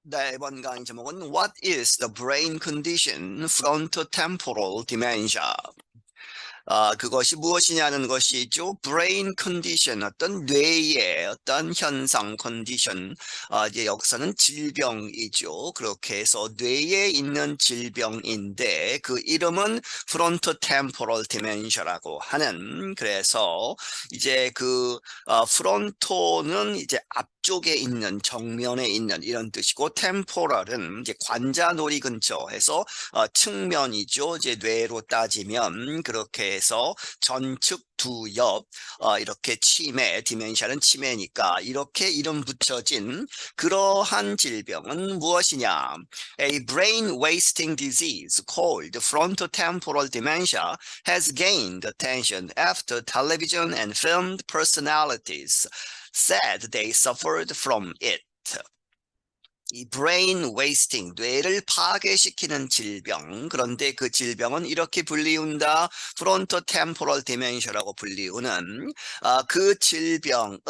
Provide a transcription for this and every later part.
네, 이번 강의 제목은 What is the brain condition frontotemporal dementia? 그것이 무엇이냐는 것이죠. brain condition, 어떤 뇌의 어떤 현상 condition, 이제 여기서는 질병이죠. 그렇게 해서 뇌에 있는 질병인데 그 이름은 frontotemporal dementia라고 하는, 그래서 이제 fronto는 이제 앞쪽에 있는, 정면에 있는 이런 뜻이고, 템포럴은 이제 관자놀이 근처에서 측면이죠. 이제 뇌로 따지면 그렇게 해서 전측 두 옆, 이렇게 치매, 디멘샤는 치매니까 이렇게 이름 붙여진 그러한 질병은 무엇이냐? A brain wasting disease called frontotemporal dementia has gained attention after television and film personalities said they suffered from it. 이 brain wasting, 뇌를 파괴시키는 질병, 그런데 그 질병은 이렇게 불리운다. frontotemporal dementia라고 불리우는 그 질병은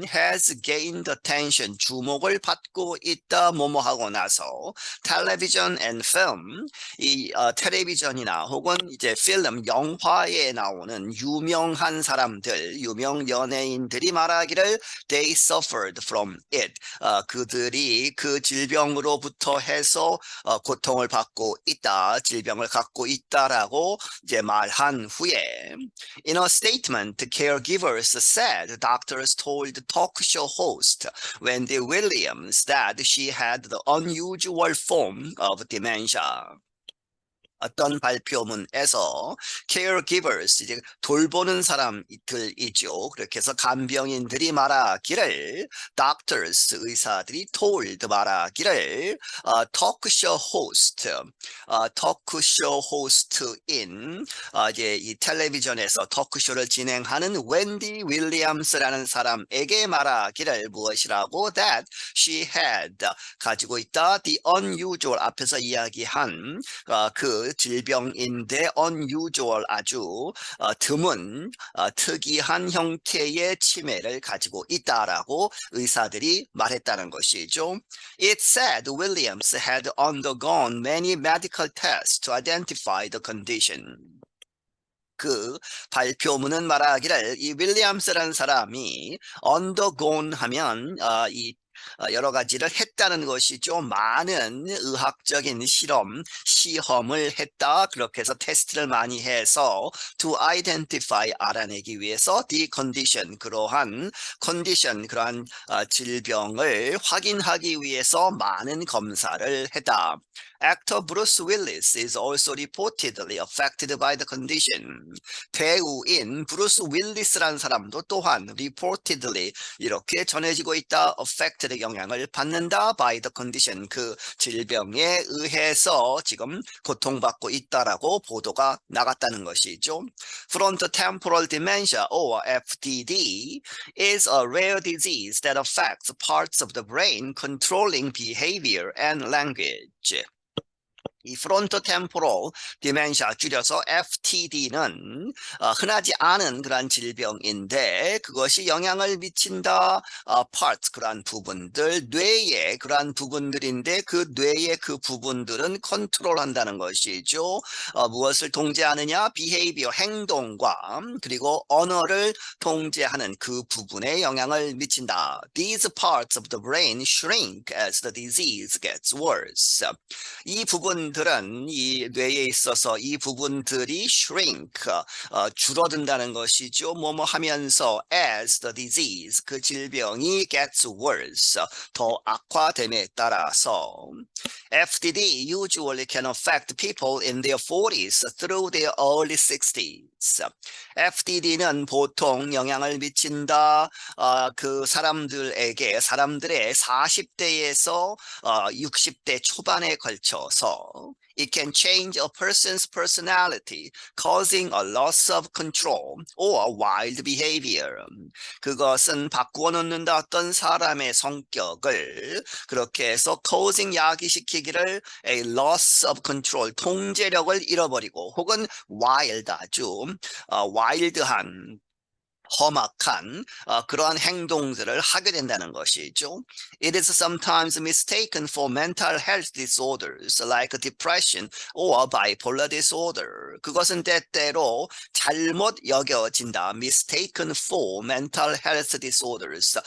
has gained attention, 주목을 받고 있다. 뭐뭐 하고 나서 television and film, 이 텔레비전이나 혹은 이제 필름, 영화에 나오는 유명한 사람들, 유명 연예인들이 말하기를 they suffered from it, 그들이 그 질병으로부터 해서 고통을 받고 있다, 질병을 갖고 있다라고 이제 말한 후에, in a statement, caregivers said doctors told talk show host Wendy Williams that she had the unusual form of dementia. 어떤 발표문에서 caregivers, 이제 돌보는 사람들이죠. 그렇게 해서 간병인들이 말하기를, doctors, 의사들이 told 말하기를, talkshow host, talkshow host인 이제 이 텔레비전에서 토크쇼를 진행하는 웬디 윌리엄스라는 사람에게 말하기를 무엇이라고? that she had, 가지고 있다, the unusual, 앞에서 이야기한 그 질병인데 unusual, 아주 드문, 특이한 형태의 치매를 가지고 있다라고 의사들이 말했다는 것이죠. It said Williams had undergone many medical tests to identify the condition. 그 발표문은 말하기를, 이 윌리엄스라는 사람이 undergone 하면 이 여러 가지를 했다는 것이죠. 많은 의학적인 시험을 했다. 그렇게 해서 테스트를 많이 해서 to identify, 알아내기 위해서 the condition, 그러한 condition, 그러한 질병을 확인하기 위해서 많은 검사를 했다. Actor Bruce Willis is also reportedly affected by the condition. 배우인 브루스 윌리스라는 사람도 또한 reportedly, 이렇게 전해지고 있다, affected, 영향을 받는다, by the condition, 그 질병에 의해서 지금 고통받고 있다라고 보도가 나갔다는 것이죠. Frontotemporal dementia, or FTD, is a rare disease that affects parts of the brain controlling behavior and language. 이 frontotemporal dementia, 줄여서 FTD는 흔하지 않은 그러한 질병인데 그것이 영향을 미친다, parts, 그러한 부분들, 뇌의 그러한 부분들인데 그 뇌의 그 부분들은 컨트롤한다는 것이죠. 무엇을 통제하느냐? behavior, 행동과 그리고 언어를 통제하는 그 부분에 영향을 미친다. These parts of the brain shrink as the disease gets worse. 이 부분들은, 이 뇌에 있어서 이 부분들이 shrink, 줄어든다는 것이죠. 뭐뭐 하면서 as the disease, 그 질병이 gets worse, 더 악화됨에 따라서. FTD usually can affect people in their 40s through their early 60s. FTD는 보통 영향을 미친다, 그 사람들의 40대에서 60대 초반에 걸쳐서 it can change a person's personality, causing a loss of control or wild behavior. 그것은 바꾸어 놓는다, 어떤 사람의 성격을. 그렇게 해서 causing, 야기시키기를, a loss of control, 통제력을 잃어버리고, 혹은 wild, 아주 wild한, 험악한 그러한 행동들을 하게 된다는 것이죠. It is sometimes mistaken for mental health disorders like depression or bipolar disorder. 그것은 때때로 잘못 여겨진다. Mistaken for mental health disorders.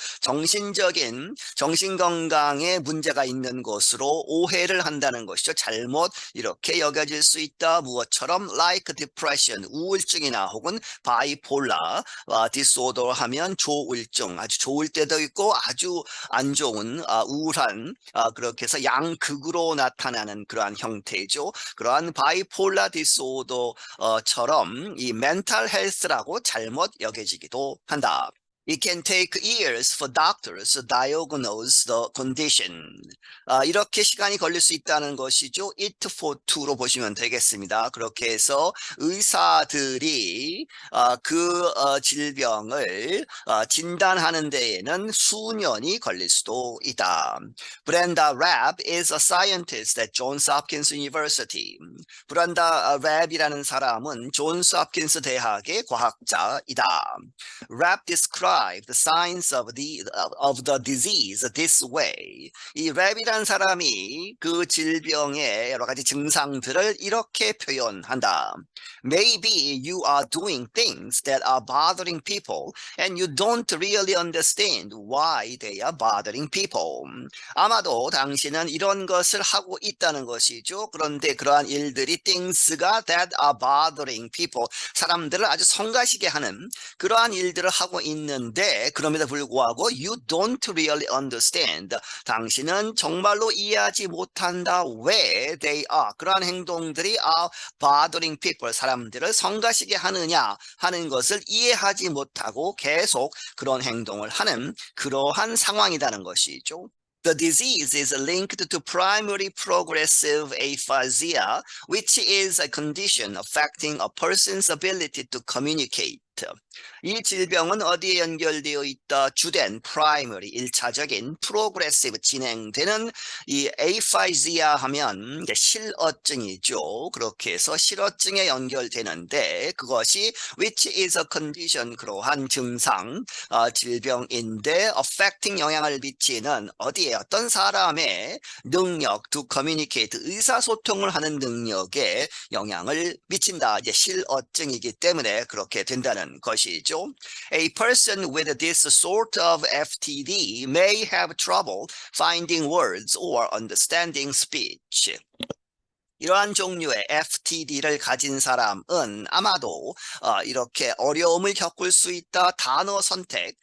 정신건강에 문제가 있는 것으로 오해를 한다는 것이죠. 잘못 이렇게 여겨질 수 있다. 무엇처럼 like depression, 우울증이나 혹은 bipolar 디소더 하면 조울증, 아주 좋을 때도 있고 아주 안 좋은 우울한 그렇게 해서 양극으로 나타나는 그러한 형태죠. 그러한 바이폴라 디소더처럼 이 멘탈 헬스라고 잘못 여겨지기도 한다. It can take years for doctors to diagnose the condition. 이렇게 시간이 걸릴 수 있다는 것이죠. It for two로 보시면 되겠습니다. 그렇게 해서 의사들이 그 질병을 진단하는 데에는 수년이 걸릴 수도 있다. Brenda Rapp is a scientist at Johns Hopkins University. 브렌다 랩이라는 사람은 존스 홉킨스 대학의 과학자이다. Rapp described the signs of the disease this way. 이 랩이라는 사람이 그 질병의 여러 가지 증상들을 이렇게 표현한다. Maybe you are doing things that are bothering people and you don't really understand why they are bothering people. 아마도 당신은 이런 것을 하고 있다는 것이죠. 그런데 그러한 일들이 things가 that are bothering people, 사람들을 아주 성가시게 하는 그러한 일들을 하고 있는데 그럼에도 불구하고 you don't really understand, 당신은 정말로 이해하지 못한다. 왜 they are, 그러한 행동들이 are bothering people, 사람들을 성가시게 하느냐 하는 것을 이해하지 못하고 계속 그런 행동을 하는 그러한 상황이라는 것이죠. The disease is linked to primary progressive aphasia, which is a condition affecting a person's ability to communicate. 이 질병은 어디에 연결되어 있다? 주된 primary, 1차적인 progressive, 진행되는 이 aphasia 하면 실어증이죠. 그렇게 해서 실어증에 연결되는데 그것이 which is a condition, 그러한 증상, 질병인데 affecting, 영향을 미치는 어디에, 어떤 사람의 능력 to communicate, 의사소통을 하는 능력에 영향을 미친다. 이제 실어증이기 때문에 그렇게 된다는 것이죠. A person with this sort of FTD may have trouble finding words or understanding speech. 이러한 종류의 FTD를 가진 사람은 아마도 이렇게 어려움을 겪을 수 있다. 단어 선택,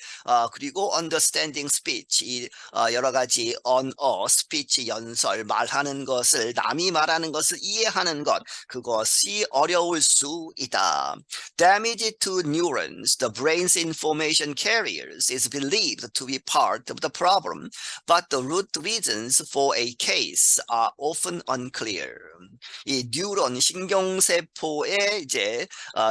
그리고 understanding speech, 여러 가지 언어, speech 연설, 말하는 것을, 남이 말하는 것을 이해하는 것, 그것이 어려울 수 있다. Damage to neurons, the brain's information carriers, is believed to be part of the problem, but the root reasons for a case are often unclear. 이 뉴런, 신경세포에 이제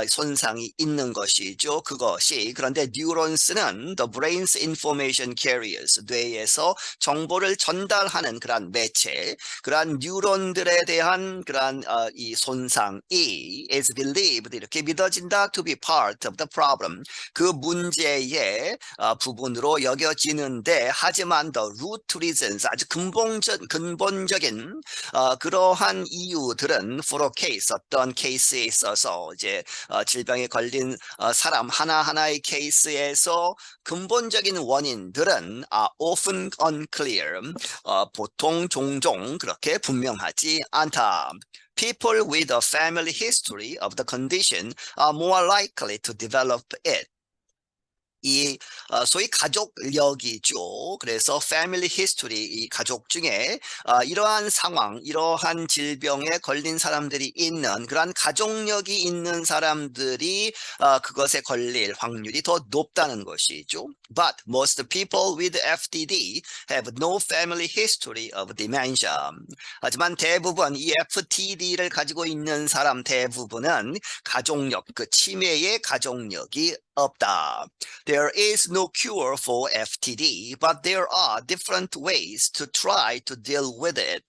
손상이 있는 것이죠. 그것이, 그런데 뉴런스는 the brain's information carriers, 뇌에서 정보를 전달하는 그러한 매체, 그러한 뉴런들에 대한 그러한 이 손상이 is believed, 이렇게 믿어진다, to be part of the problem, 그 문제의 부분으로 여겨지는데, 하지만 the root reasons, 아주 근본적인 그러한 이유들은 for a case, 어떤 케이스에 있어서 이제 질병에 걸린 사람 하나하나의 케이스에서 근본적인 원인들은 often unclear, 보통 종종 그렇게 분명하지 않다. People with a family history of the condition are more likely to develop it. 이 소위 가족력이죠. 그래서 family history, 이 가족 중에 이러한 상황, 이러한 질병에 걸린 사람들이 있는, 그러한 가족력이 있는 사람들이 그것에 걸릴 확률이 더 높다는 것이죠. But most people with FTD have no family history of dementia. 하지만 대부분 이 FTD를 가지고 있는 사람 대부분은 가족력, 그 치매의 가족력이 없다. There is no cure for FTD, but there are different ways to try to deal with it.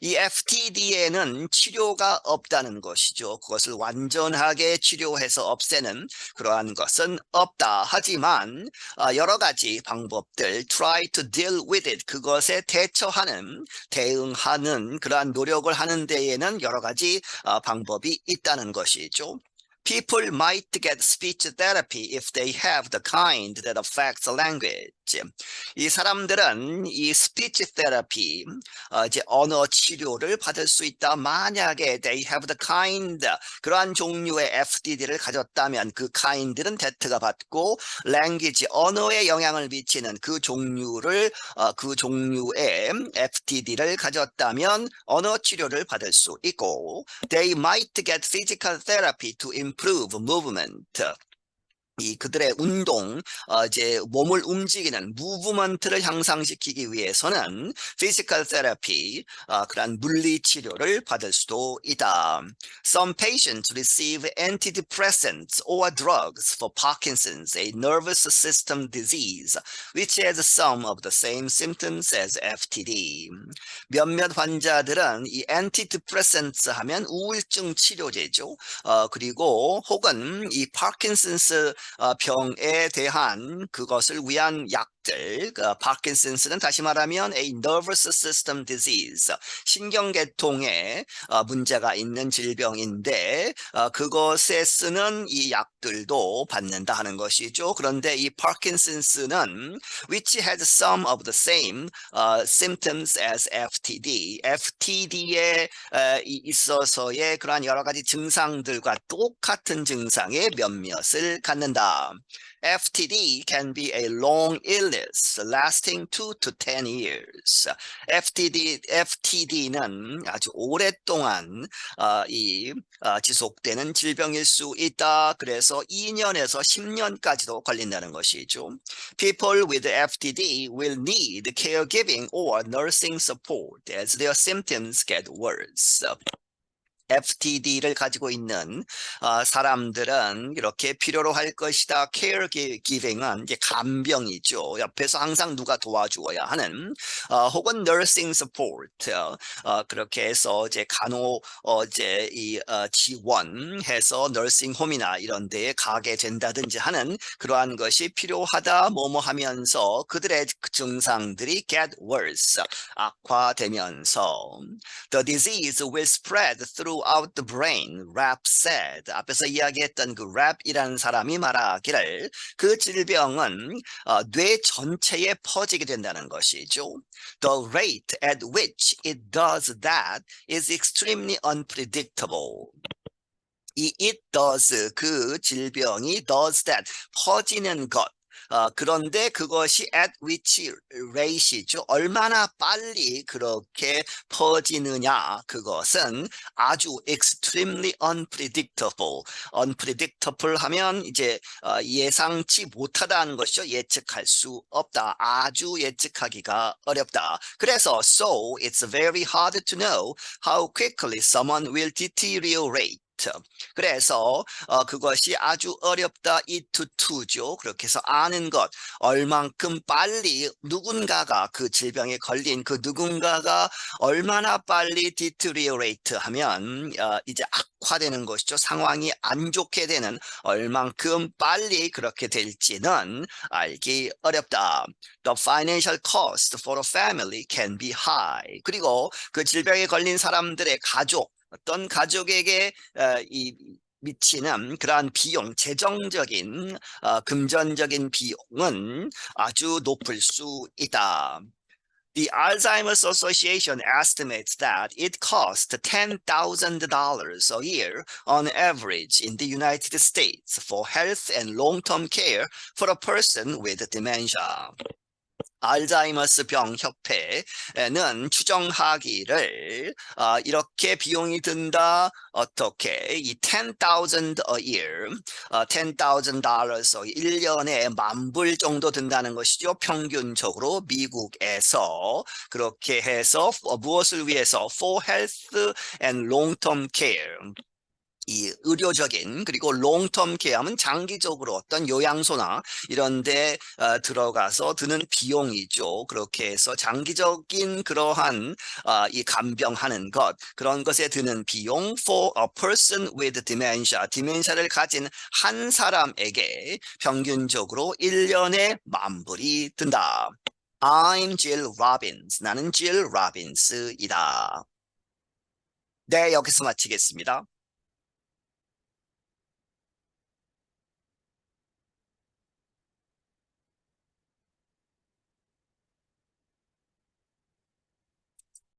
이 FTD에는 치료가 없다는 것이죠. 그것을 완전하게 치료해서 없애는 그러한 것은 없다. 하지만 여러 가지 방법들 try to deal with it 그것에 대응하는 그러한 노력을 하는 데에는 여러 가지 방법이 있다는 것이죠. People might get speech therapy if they have the kind that affects language. 이 사람들은 이 speech therapy, 이제 언어 치료를 받을 수 있다. 만약에 they have the kind, 그러한 종류의 FTD를 가졌다면 그 kind는 that가 받고 language, 언어에 영향을 미치는 그 종류의 FTD를 가졌다면 언어 치료를 받을 수 있고 they might get physical therapy to improve movement. 그들의 운동, 이제 몸을 움직이는 무브먼트를 향상시키기 위해서는 physical therapy, 그런 물리 치료를 받을 수도 있다. Some patients receive antidepressants or drugs for Parkinson's, a nervous system disease, which has some of the same symptoms as FTD. 몇몇 환자들은 이 antidepressants 하면 우울증 치료제죠. 그리고 혹은 이 파킨슨스 병에 대한 그것을 위한 약들, 파킨슨스는 다시 말하면 a nervous system disease, 신경계통에 문제가 있는 질병인데 그것에 쓰는 이 약들도 받는다 하는 것이죠. 그런데 이 파킨슨스는 which has some of the same symptoms as FTD, FTD에 있어서의 그러한 여러 가지 증상들과 똑같은 증상의 몇몇을 갖는다. FTD can be a long illness lasting 2 to 10 years. FTD는 아주 오랫동안 지속되는 질병일 수 있다. 그래서 2년에서 10년까지도 걸린다는 것이죠. People with FTD will need caregiving or nursing support as their symptoms get worse. FTD를 가지고 있는 사람들은 이렇게 필요로 할 것이다. caregiving은 이제 간병이죠. 옆에서 항상 누가 도와주어야 하는 혹은 nursing support 그렇게 해서 이제 지원해서 nursing홈이나 이런 데에 가게 된다든지 하는 그러한 것이 필요하다. 뭐뭐 하면서 그들의 증상들이 get worse 악화되면서 the disease will spread throughout the brain, Rapp said. 앞에서 이야기했던 그 랩이라는 사람이 말하기를 그 질병은 뇌 전체에 퍼지게 된다는 것이죠. The rate at which it does that is extremely unpredictable. it does, 그 질병이 does that, 퍼지는 것. 그런데 그것이 at which rate이죠. 얼마나 빨리 그렇게 퍼지느냐. 그것은 아주 extremely unpredictable. unpredictable 하면 이제 예상치 못하다는 것이죠. 예측할 수 없다. 아주 예측하기가 어렵다. 그래서 so it's very hard to know how quickly someone will deteriorate. 그래서 그것이 아주 어렵다. it to to죠. 그렇게 해서 아는 것, 얼만큼 빨리 누군가가 그 질병에 걸린 그 누군가가 얼마나 빨리 deteriorate 하면 이제 악화되는 것이죠. 상황이 안 좋게 되는 얼만큼 빨리 그렇게 될지는 알기 어렵다. The financial cost for a family can be high. 그리고 그 질병에 걸린 사람들의 가족, 어떤 가족에게 미치는 그러한 비용, 재정적인, 금전적인 비용은 아주 높을 수 있다. The Alzheimer's Association estimates that it costs $10,000 a year on average in the United States for health and long-term care for a person with dementia. 알츠하이머스 병 협회는 추정하기를 이렇게 비용이 든다. 어떻게 이 $10,000 a year, $10,000 1년에 $10,000 정도 든다는 것이죠. 평균적으로 미국에서 그렇게 해서 무엇을 위해서 for health and long-term care. 이 의료적인 그리고 롱텀 케어하면 장기적으로 어떤 요양소나 이런 데 들어가서 드는 비용이죠. 그렇게 해서 장기적인 그러한 이 간병하는 것 그런 것에 드는 비용 for a person with dementia, 디멘샤를 가진 한 사람에게 평균적으로 1년에 $10,000이 든다. I'm Jill Robbins. 나는 Jill Robbins이다. 네, 여기서 마치겠습니다.